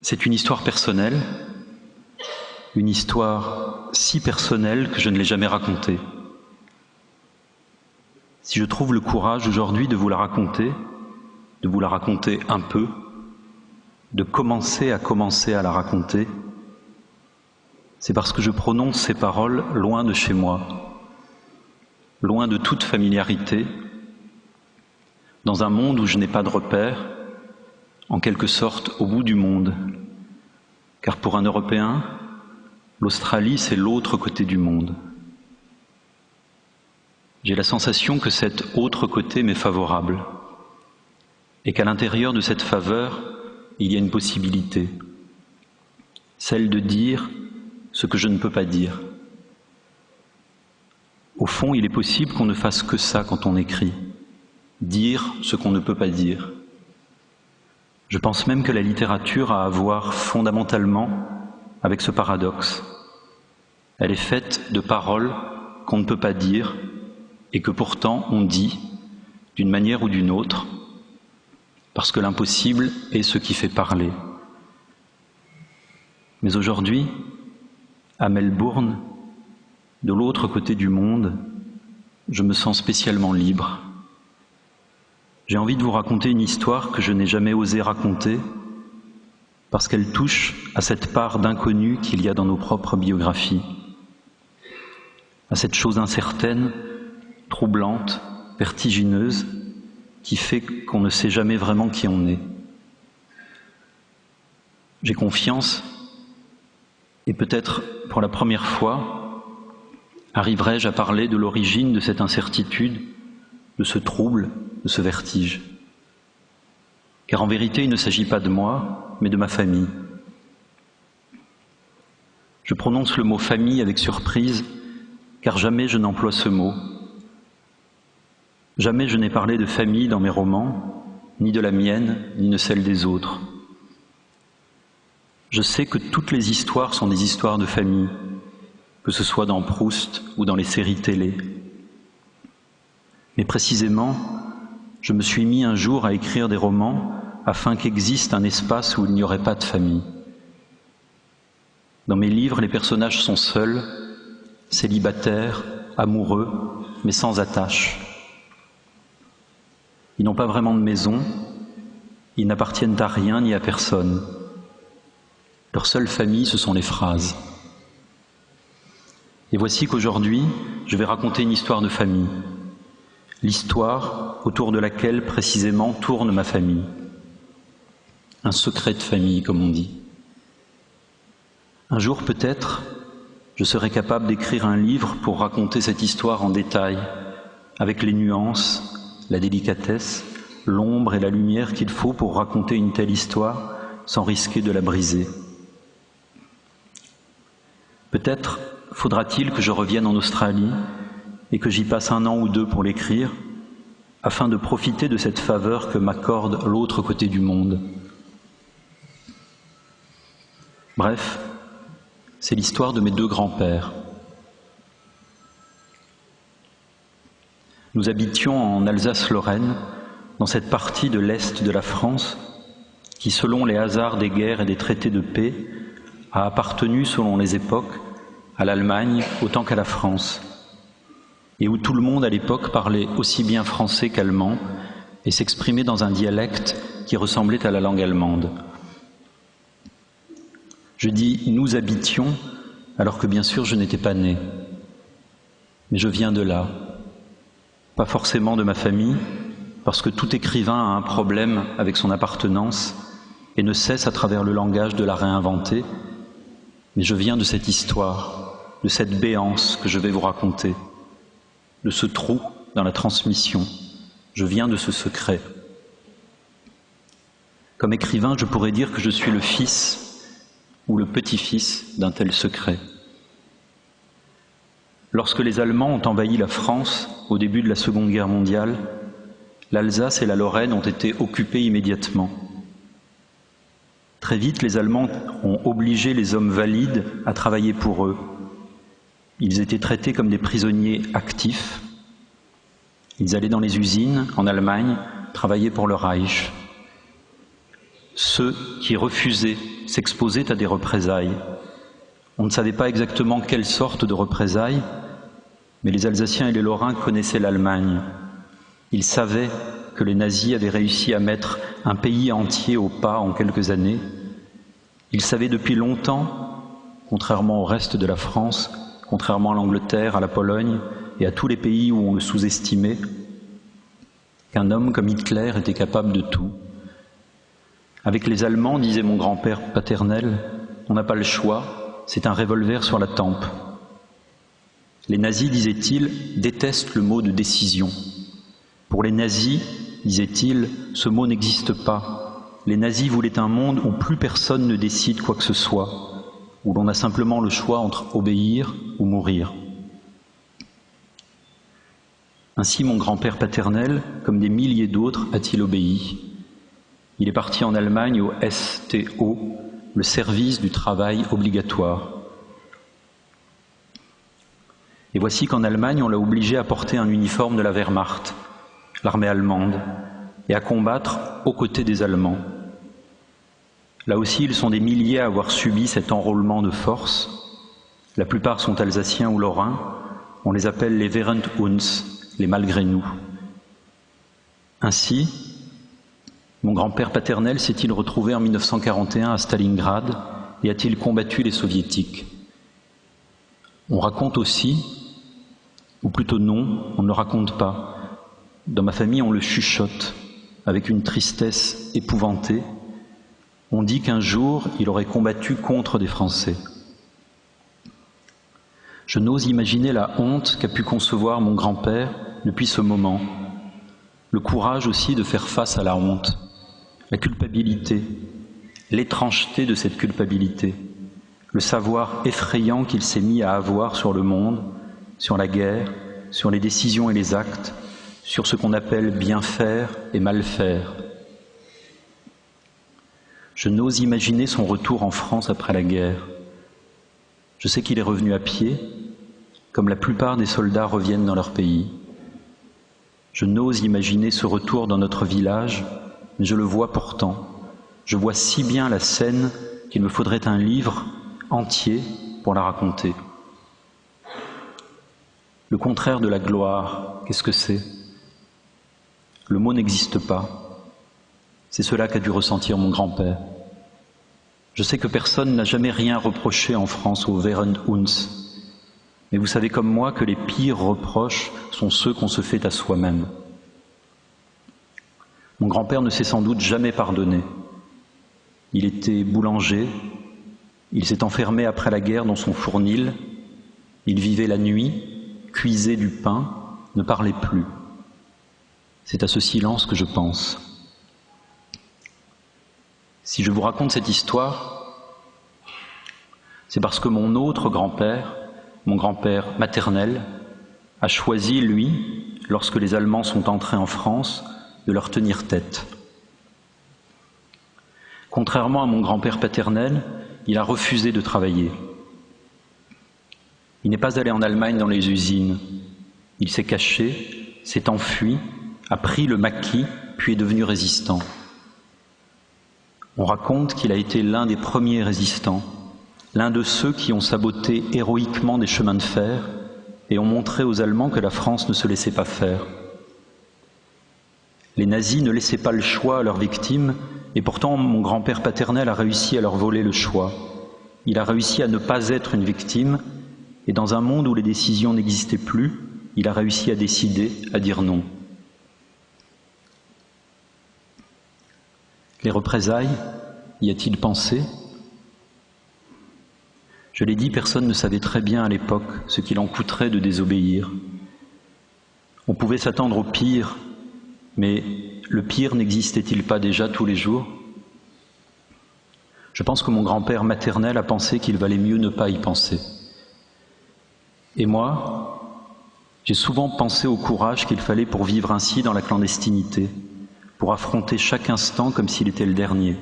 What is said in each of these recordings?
C'est une histoire personnelle, une histoire si personnelle que je ne l'ai jamais racontée. Si je trouve le courage aujourd'hui de vous la raconter un peu, de commencer à la raconter, c'est parce que je prononce ces paroles loin de chez moi, loin de toute familiarité, dans un monde où je n'ai pas de repères, en quelque sorte au bout du monde. Car pour un Européen, l'Australie, c'est l'autre côté du monde. J'ai la sensation que cet autre côté m'est favorable, et qu'à l'intérieur de cette faveur, il y a une possibilité, celle de dire ce que je ne peux pas dire. Au fond, il est possible qu'on ne fasse que ça quand on écrit, dire ce qu'on ne peut pas dire. Je pense même que la littérature a à voir fondamentalement avec ce paradoxe. Elle est faite de paroles qu'on ne peut pas dire et que pourtant on dit d'une manière ou d'une autre, parce que l'impossible est ce qui fait parler. Mais aujourd'hui, à Melbourne, de l'autre côté du monde, je me sens spécialement libre. J'ai envie de vous raconter une histoire que je n'ai jamais osé raconter, parce qu'elle touche à cette part d'inconnu qu'il y a dans nos propres biographies, à cette chose incertaine, troublante, vertigineuse, qui fait qu'on ne sait jamais vraiment qui on est. J'ai confiance, et peut-être pour la première fois, arriverai-je à parler de l'origine de cette incertitude, de ce trouble, de ce vertige. Car en vérité, il ne s'agit pas de moi, mais de ma famille. Je prononce le mot famille avec surprise, car jamais je n'emploie ce mot. Jamais je n'ai parlé de famille dans mes romans, ni de la mienne, ni de celle des autres. Je sais que toutes les histoires sont des histoires de famille, que ce soit dans Proust ou dans les séries télé. Mais précisément, je me suis mis un jour à écrire des romans afin qu'existe un espace où il n'y aurait pas de famille. Dans mes livres, les personnages sont seuls, célibataires, amoureux, mais sans attache. Ils n'ont pas vraiment de maison, ils n'appartiennent à rien ni à personne. Leur seule famille, ce sont les phrases. Et voici qu'aujourd'hui, je vais raconter une histoire de famille. L'histoire autour de laquelle précisément tourne ma famille. Un secret de famille, comme on dit. Un jour peut-être, je serai capable d'écrire un livre pour raconter cette histoire en détail, avec les nuances, la délicatesse, l'ombre et la lumière qu'il faut pour raconter une telle histoire sans risquer de la briser. Peut-être faudra-t-il que je revienne en Australie et que j'y passe 1 an ou 2 pour l'écrire, afin de profiter de cette faveur que m'accorde l'autre côté du monde. Bref, c'est l'histoire de mes 2 grands-pères. Nous habitions en Alsace-Lorraine, dans cette partie de l'Est de la France, qui, selon les hasards des guerres et des traités de paix, a appartenu, selon les époques, à l'Allemagne autant qu'à la France, et où tout le monde à l'époque parlait aussi bien français qu'allemand et s'exprimait dans un dialecte qui ressemblait à la langue allemande. Je dis « nous habitions » alors que bien sûr je n'étais pas né. Mais je viens de là, pas forcément de ma famille, parce que tout écrivain a un problème avec son appartenance et ne cesse à travers le langage de la réinventer, mais je viens de cette histoire, de cette béance que je vais vous raconter, de ce trou dans la transmission. Je viens de ce secret. Comme écrivain, je pourrais dire que je suis le fils ou le petit-fils d'un tel secret. Lorsque les Allemands ont envahi la France au début de la Seconde Guerre mondiale, l'Alsace et la Lorraine ont été occupées immédiatement. Très vite, les Allemands ont obligé les hommes valides à travailler pour eux. Ils étaient traités comme des prisonniers actifs. Ils allaient dans les usines, en Allemagne, travailler pour le Reich. ceux qui refusaient s'exposaient à des représailles. On ne savait pas exactement quelle sorte de représailles, mais les Alsaciens et les Lorrains connaissaient l'Allemagne. Ils savaient que les nazis avaient réussi à mettre un pays entier au pas en quelques années. Ils savaient depuis longtemps, contrairement au reste de la France, contrairement à l'Angleterre, à la Pologne et à tous les pays où on le sous-estimait, qu'un homme comme Hitler était capable de tout. Avec les Allemands, disait mon grand-père paternel, on n'a pas le choix, c'est un revolver sur la tempe. Les nazis, disait-il, détestent le mot de décision. Pour les nazis, disait-il, ce mot n'existe pas. Les nazis voulaient un monde où plus personne ne décide quoi que ce soit, où l'on a simplement le choix entre obéir ou mourir. Ainsi, mon grand-père paternel, comme des milliers d'autres, a-t-il obéi. Il est parti en Allemagne au STO, le service du travail obligatoire. Et voici qu'en Allemagne, on l'a obligé à porter un uniforme de la Wehrmacht, l'armée allemande, et à combattre aux côtés des Allemands. Là aussi, ils sont des milliers à avoir subi cet enrôlement de force. La plupart sont alsaciens ou lorrains. On les appelle les Während uns, les malgré nous. Ainsi, mon grand-père paternel s'est-il retrouvé en 1941 à Stalingrad et a-t-il combattu les soviétiques. On raconte aussi, ou plutôt non, on ne le raconte pas. Dans ma famille, on le chuchote avec une tristesse épouvantée. On dit qu'un jour, il aurait combattu contre des Français. Je n'ose imaginer la honte qu'a pu concevoir mon grand-père depuis ce moment. Le courage aussi de faire face à la honte, la culpabilité, l'étrangeté de cette culpabilité, le savoir effrayant qu'il s'est mis à avoir sur le monde, sur la guerre, sur les décisions et les actes, sur ce qu'on appelle bien faire et mal faire. Je n'ose imaginer son retour en France après la guerre. Je sais qu'il est revenu à pied, comme la plupart des soldats reviennent dans leur pays. Je n'ose imaginer ce retour dans notre village, mais je le vois pourtant. Je vois si bien la scène qu'il me faudrait un livre entier pour la raconter. Le contraire de la gloire, qu'est-ce que c'est ? Le mot n'existe pas. C'est cela qu'a dû ressentir mon grand-père. Je sais que personne n'a jamais rien reproché en France au Während uns. Mais vous savez comme moi que les pires reproches sont ceux qu'on se fait à soi-même. Mon grand-père ne s'est sans doute jamais pardonné. Il était boulanger, il s'est enfermé après la guerre dans son fournil, il vivait la nuit, cuisait du pain, ne parlait plus. C'est à ce silence que je pense. Si je vous raconte cette histoire, c'est parce que mon autre grand-père, mon grand-père maternel, a choisi, lui, lorsque les Allemands sont entrés en France, de leur tenir tête. Contrairement à mon grand-père paternel, il a refusé de travailler. Il n'est pas allé en Allemagne dans les usines. Il s'est caché, s'est enfui, a pris le maquis, puis est devenu résistant. On raconte qu'il a été l'un des premiers résistants, l'un de ceux qui ont saboté héroïquement des chemins de fer et ont montré aux Allemands que la France ne se laissait pas faire. Les nazis ne laissaient pas le choix à leurs victimes, et pourtant mon grand-père paternel a réussi à leur voler le choix. Il a réussi à ne pas être une victime, et dans un monde où les décisions n'existaient plus, il a réussi à décider, à dire non. Les représailles, y a-t-il pensé ? Je l'ai dit, personne ne savait très bien à l'époque ce qu'il en coûterait de désobéir. On pouvait s'attendre au pire, mais le pire n'existait-il pas déjà tous les jours ? Je pense que mon grand-père maternel a pensé qu'il valait mieux ne pas y penser. Et moi, j'ai souvent pensé au courage qu'il fallait pour vivre ainsi dans la clandestinité, pour affronter chaque instant comme s'il était le dernier.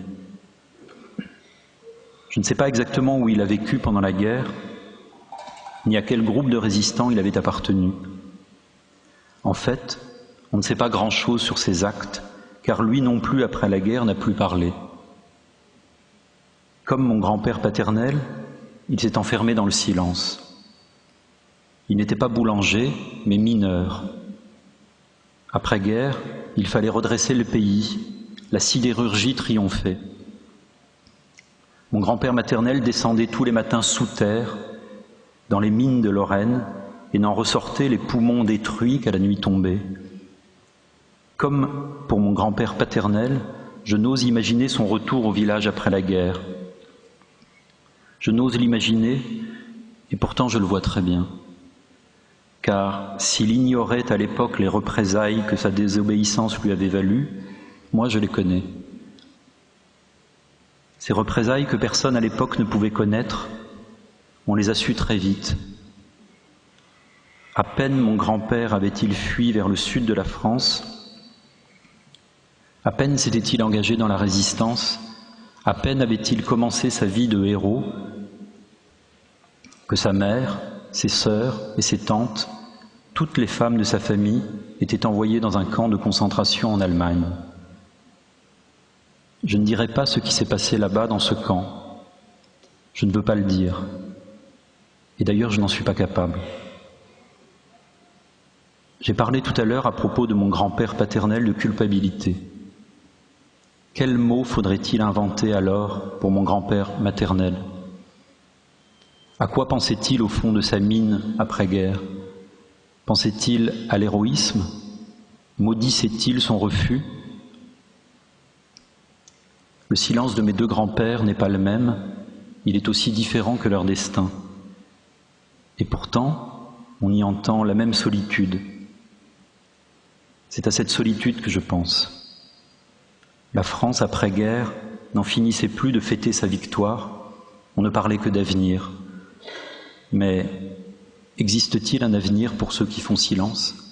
Je ne sais pas exactement où il a vécu pendant la guerre, ni à quel groupe de résistants il avait appartenu. En fait, on ne sait pas grand-chose sur ses actes, car lui non plus, après la guerre, n'a plus parlé. Comme mon grand-père paternel, il s'est enfermé dans le silence. Il n'était pas boulanger, mais mineur. Après-guerre, il fallait redresser le pays, la sidérurgie triomphait. Mon grand-père maternel descendait tous les matins sous terre, dans les mines de Lorraine, et n'en ressortait les poumons détruits qu'à la nuit tombée. Comme pour mon grand-père paternel, je n'ose imaginer son retour au village après la guerre. Je n'ose l'imaginer, et pourtant je le vois très bien. Car s'il ignorait à l'époque les représailles que sa désobéissance lui avait values, moi je les connais. Ces représailles que personne à l'époque ne pouvait connaître, on les a su très vite. À peine mon grand-père avait-il fui vers le sud de la France, à peine s'était-il engagé dans la résistance, à peine avait-il commencé sa vie de héros, que sa mère, ses sœurs et ses tantes, toutes les femmes de sa famille étaient envoyées dans un camp de concentration en Allemagne. Je ne dirai pas ce qui s'est passé là-bas dans ce camp. Je ne veux pas le dire. Et d'ailleurs, je n'en suis pas capable. J'ai parlé tout à l'heure à propos de mon grand-père paternel de culpabilité. Quel mot faudrait-il inventer alors pour mon grand-père maternel? À quoi pensait-il au fond de sa mine après-guerre? Pensait-il à l'héroïsme? Maudissait-il son refus? Le silence de mes deux grands-pères n'est pas le même, il est aussi différent que leur destin. Et pourtant, on y entend la même solitude. C'est à cette solitude que je pense. La France après-guerre n'en finissait plus de fêter sa victoire, on ne parlait que d'avenir. Mais existe-t-il un avenir pour ceux qui font silence ?